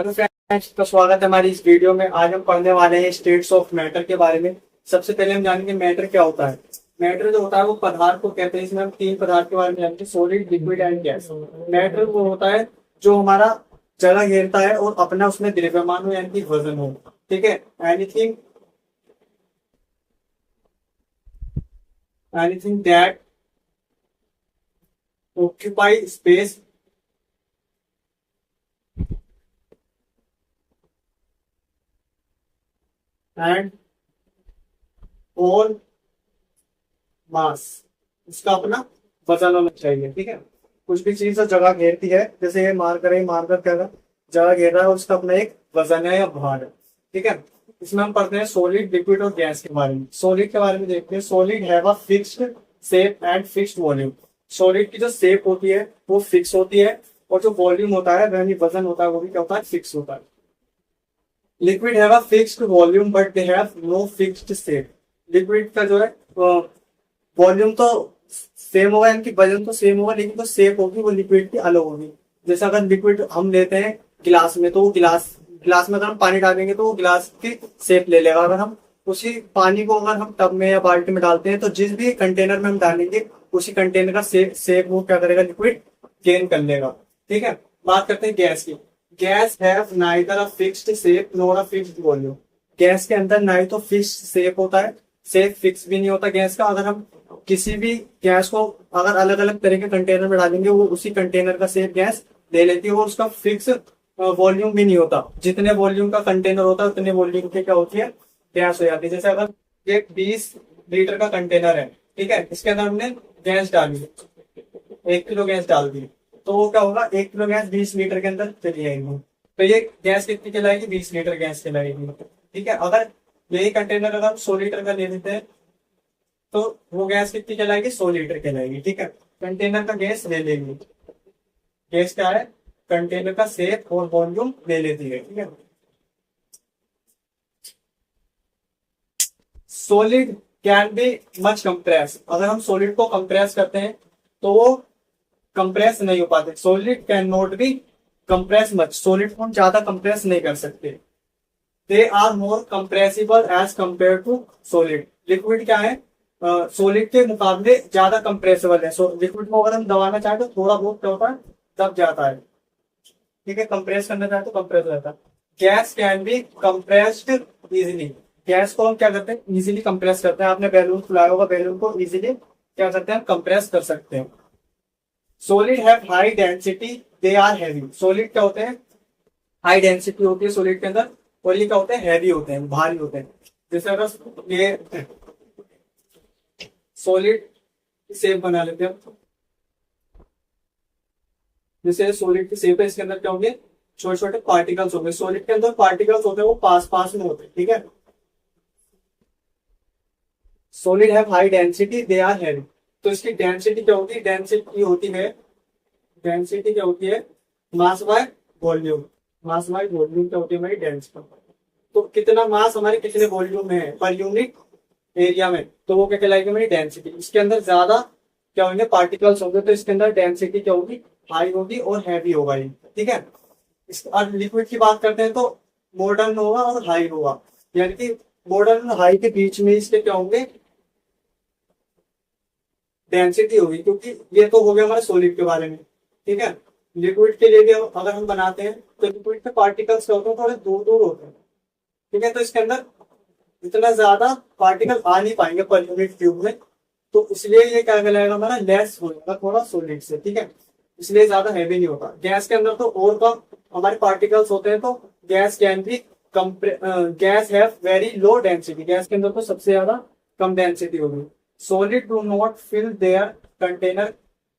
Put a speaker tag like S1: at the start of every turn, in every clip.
S1: Hello friends, तो स्वागत है हमारी इस वीडियो में। आज हम पढ़ने वाले हैं स्टेट्स ऑफ मैटर के बारे में। सबसे पहले हम जानेंगे मैटर क्या होता है। मैटर जो होता है वो पदार्थ को कहते हैं। इसमें हम तीन पदार्थ के बारे में जानेंगे, solid, liquid and gas. Matter वो होता है जो हमारा जगह घेरता है और अपना उसमें द्रव्यमान हो यानी कि वजन हो। ठीक है। Anything anything that occupy space and all mass, उसका अपना वजन होना चाहिए। ठीक है। कुछ भी चीज जो जगह घेरती है, जैसे ये मार्कर क्या है, जगह घेर रहा है, उसका अपना एक वजन है या भार है। ठीक है। इसमें हम पढ़ते हैं सॉलिड, लिक्विड और गैस के बारे में। सॉलिड के बारे में देखते हैं। Solid have a fixed shape and fixed volume. Solid की जो शेप होती है वो फिक्स होती है, और जो वॉल्यूम होता है यानी वजन होता है वो भी क्या होता है, फिक्स होता है। Liquid have a fixed volume but they have no fixed shape. Liquid का जो है वॉल्यूम तो सेम होगा, यानी कि वजन तो सेम होगा, लेकिन जो शेप होगी वो लिक्विड की अलग होगी। जैसे अगर लिक्विड हम लेते हैं गिलास में, तो वो गिलास में अगर हम पानी डालेंगे तो वो गिलास की शेप ले लेगा। अगर हम उसी पानी को अगर हम टब में या बाल्टी में डालते हैं, तो जिस भी कंटेनर में हम डालेंगे उसी कंटेनर का शेप वो क्या करेगा, लिक्विड गेन कर लेगा। ठीक है। बात करते हैं गैस की। Guys have neither a fixed shape nor a fixed volume. Gas के अंदर ना ही तो फिक्स्ड शेप होता है, शेप फिक्स भी नहीं होता गैस का। अगर हम किसी भी गैस को अगर अलग अलग तरह के कंटेनर में डालेंगे, वो उसी कंटेनर का शेप गैस ले लेती है, और उसका फिक्स वॉल्यूम भी नहीं होता। जितने वॉल्यूम का कंटेनर होता है उतने वॉल्यूम की क्या होती है, गैस हो जाती है। जैसे अगर ये 20 लीटर का कंटेनर है, ठीक है, इसके अंदर हमने गैस डाली, 1 किलो गैस डाल दी, तो वो क्या होगा, 1 किलो गैस 20 लीटर के अंदर चली जाएगी। तो ये गैस कितनी कहलाएगी, 20 लीटर गैस कहलाएगी। ठीक है। अगर यही कंटेनर अगर हम 100 लीटर का ले लेते हैं, तो वो गैस कितनी कहलाएगी, 100 लीटर कहलाएगी। ठीक है। कंटेनर का गैस ले लेगी। गैस क्या है, कंटेनर का शेप और वॉल्यूम ले लेती है। ठीक है। Solid can be much compress. अगर हम सॉलिड को कंप्रेस करते हैं तो वो कंप्रेस नहीं हो पाते। Solid can not be compress much. Solid को हम ज्यादा कंप्रेस नहीं कर सकते। They are more compressible as compare to solid. Liquid क्या है, सॉलिड के मुकाबले ज्यादा कंप्रेसिबल है। लिक्विड को अगर हम दबाना चाहें तो थोड़ा बहुत क्या होता है, दब जाता है। ठीक है। कंप्रेस करना चाहे तो कंप्रेस हो जाता है। Gas can be compressed easily. Gas को हम क्या करते हैं, इजिली कंप्रेस करते हैं। आपने बैलून फुलाया होगा, बैलून को इजिली क्या करते हैं, कंप्रेस कर सकते हैं। Solid have high density, they are heavy. Solid क्या होते हैं, हाई डेंसिटी होती है सॉलिड के अंदर, और ये क्या होते हैं, हैवी होते हैं, भारी होते हैं। जैसे अगर ये सॉलिड शेप बना लेते हैं, जैसे सॉलिड की शेप है, इसके अंदर क्या होंगे, छोटे छोटे पार्टिकल्स होंगे। सॉलिड के अंदर पार्टिकल्स होते हैं वो पास पास में होते हैं। ठीक है। Solid have high density, they are heavy. तो इसकी डेंसिटी क्या होती है, डेंसिटी क्या होती है, mass by volume. Mass by volume क्या होती है हमारी डेंसिटी। तो कितना मास हमारे कितने वॉल्यूम में है पर यूनिट एरिया में, तो वो क्या कहलाएगी हमारी डेंसिटी। इसके अंदर ज्यादा क्या होंगे, पार्टिकल्स होंगे, तो इसके अंदर डेंसिटी क्या होगी, हाई होगी और हैवी होगा ये। ठीक है। अब लिक्विड की बात करते हैं तो मॉडर्न होगा और हाई होगा, यानी कि मॉडर्न और हाई के बीच में इसके क्या होंगे, डेंसिटी होगी। क्योंकि ये तो हो गया हमारे सॉलिड के बारे में। ठीक है। लिक्विड के लिए भी अगर हम बनाते हैं तो लिक्विड के पार्टिकल्स क्या होते हैं, थोड़े दूर दूर होते हैं। ठीक है। तो इसके अंदर इतना ज्यादा पार्टिकल आ नहीं पाएंगे पर यूनिट क्यूब में, तो इसलिए ये क्या कहलाएगा, हमारा लेस हो जाएगा थोड़ा सॉलिड से। ठीक है। इसलिए ज्यादा हैवी नहीं होता। गैस के अंदर तो और कम हमारे पार्टिकल्स होते हैं, तो गैस कैन भी gas have very low density. Gas के अंदर तो सबसे ज्यादा कम डेंसिटी होगी। Solid do not fill their container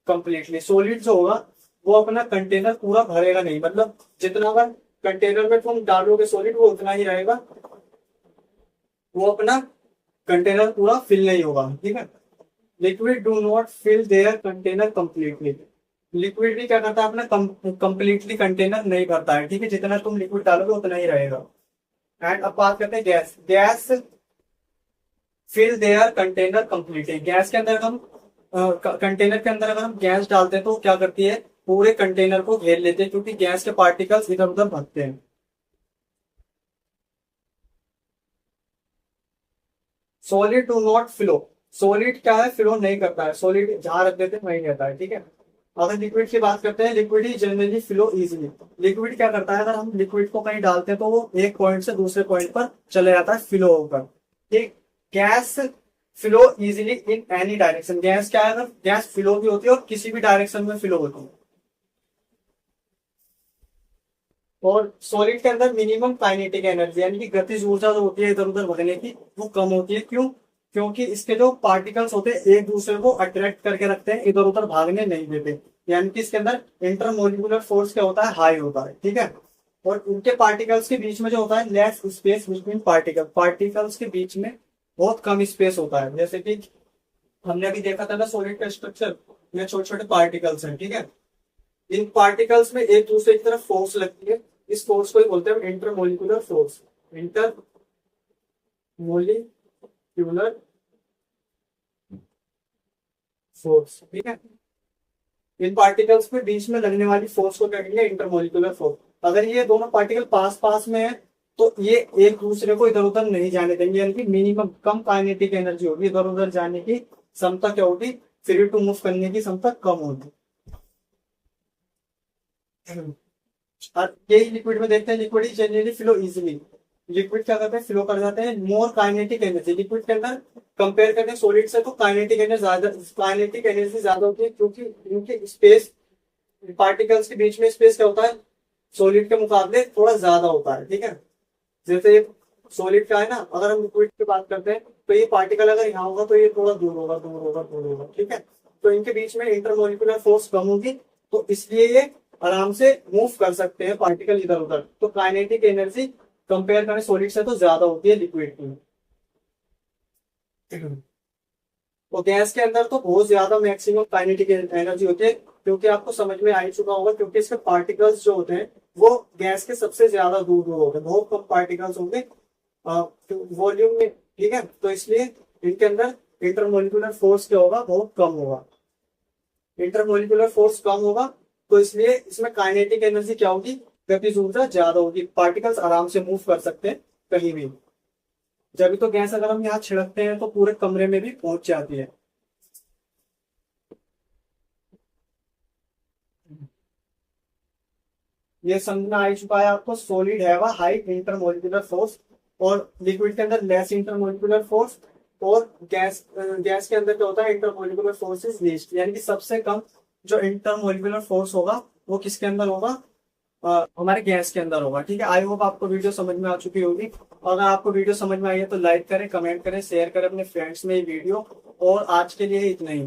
S1: completely. Solid जो होगा वो अपना कंटेनर पूरा भरेगा नहीं, मतलब जितना अगर कंटेनर में तुम डालोगे सॉलिड वो उतना ही रहेगा, वो अपना कंटेनर पूरा फिल नहीं होगा। ठीक है। Liquid do not fill their container completely. Liquid भी क्या करता है, अपना कंप्लीटली कंटेनर नहीं भरता है। ठीक है। जितना तुम लिक्विड डालोगे उतना ही रहेगा। एंड अब बात करते हैं gas. Gas fill their container completely. Gas के अंदर हम कंटेनर के अंदर अगर हम गैस डालते हैं तो क्या करती है, पूरे कंटेनर को घेर लेते हैं, क्योंकि गैस के पार्टिकल्स इधर उधर भागते हैं। Solid do not flow, solid क्या है, फ्लो नहीं करता है, सॉलिड जहां रख देते हैं वहीं रहता है, ठीक है। अगर लिक्विड की बात करते हैं, लिक्विड ही जनरली फ्लो इजीली, लिक्विड क्या करता है, अगर हम लिक्विड को कहीं डालते हैं तो वो एक पॉइंट से दूसरे पॉइंट पर चले जाता है फ्लो होकर, ठीक। Gas flow easily in any direction, gas क्या है, अगर गैस फ्लो भी होती है और किसी भी डायरेक्शन में फ्लो होती है। और सॉलिड के अंदर मिनिमम काइनेटिक एनर्जी यानी कि गतिज ऊर्जा जो होती है इधर उधर भगने की, वो कम होती है। क्यों? क्योंकि इसके जो पार्टिकल्स होते हैं एक दूसरे को अट्रैक्ट करके रखते हैं, इधर उधर भागने नहीं देते, यानी कि इसके अंदर इंटरमोलिकुलर फोर्स क्या होता है, हाई होता है, ठीक है। और उनके पार्टिकल्स के बीच में जो होता है less space between particle, particles के बीच में बहुत कम स्पेस होता है। जैसे कि हमने अभी देखा था ना सॉलिड का स्ट्रक्चर में छोटे छोटे पार्टिकल्स हैं, ठीक है। इन पार्टिकल्स में एक दूसरे की तरफ फोर्स लगती है, इस फोर्स को ही बोलते हैं इंटरमोलिकुलर फोर्स, इंटरमोलिकुलर फोर्स, ठीक है। इन पार्टिकल्स में बीच में लगने वाली फोर्स को क्या कहेंगे, इंटरमोलिकुलर फोर्स। अगर ये दोनों पार्टिकल पास पास में है तो ये एक दूसरे को इधर उधर नहीं जाने देंगे, यानी कि मिनिमम कम काइनेटिक एनर्जी होगी, इधर उधर जाने की क्षमता क्या होगी, फ्री टू मूव करने की क्षमता कम होगी। और यही लिक्विड में देखते हैं, लिक्विड ही जनरली फ्लो इजीली, लिक्विड क्या करते हैं, फ्लो कर जाते हैं मोर काइनेटिक एनर्जी, लिक्विड के अंदर कंपेयर करते हैं सॉलिड से तो काइनेटिक एनर्जी ज्यादा, काइनेटिक एनर्जी ज्यादा होती है, क्योंकि इनके स्पेस, पार्टिकल्स के बीच में स्पेस क्या होता है सॉलिड के मुकाबले थोड़ा ज्यादा होता है, ठीक है। जैसे सॉलिड का है ना, अगर हम लिक्विड की बात करते हैं तो ये पार्टिकल अगर यहाँ होगा तो ये थोड़ा दूर होगा, दूर होगा, दूर होगा, ठीक है। तो इनके बीच में इंटरमोलिकुलर फोर्स कम होगी, तो इसलिए ये आराम से मूव कर सकते हैं पार्टिकल इधर उधर। तो काइनेटिक एनर्जी कंपेयर करें सॉलिड से तो ज्यादा होती है लिक्विड की। तो गैस के अंदर तो बहुत ज्यादा मैक्सिमम काइनेटिक एनर्जी होती है, क्योंकि आपको समझ में आ ही चुका होगा, क्योंकि इसके पार्टिकल्स जो होते हैं वो गैस के सबसे ज्यादा दूर दूर होते हैं, बहुत कम पार्टिकल्स होंगे वॉल्यूम में, ठीक है। तो इसलिए इनके अंदर इंटरमोलिकुलर फोर्स क्या होगा, बहुत कम होगा, इंटरमोलिकुलर फोर्स कम होगा, तो इसलिए इसमें काइनेटिक एनर्जी क्या होगी, गतिज ऊर्जा ज्यादा होगी, पार्टिकल्स आराम से मूव कर सकते हैं कहीं भी। जब तो गैस अगर हम यहाँ छिड़कते हैं तो पूरे कमरे में भी पहुंच जाती है। ये समझना आ चुका है आपको, सॉलिड है वह हाई इंटरमोलिकुलर फोर्स, और लिक्विड के अंदर लेस इंटरमोलिकुलर फोर्स, और गैस के अंदर क्या होता है इंटरमोलिकुलर फोर्स इज लीस्ट, यानी कि सबसे कम जो इंटरमोलिकुलर फोर्स होगा वो किसके अंदर होगा, हमारे गैस के अंदर होगा, ठीक है। आई होप आपको वीडियो समझ में आ चुकी होगी। अगर आपको वीडियो समझ में आई है तो लाइक करें, कमेंट करें, शेयर करें अपने फ्रेंड्स में ये वीडियो, और आज के लिए इतना ही।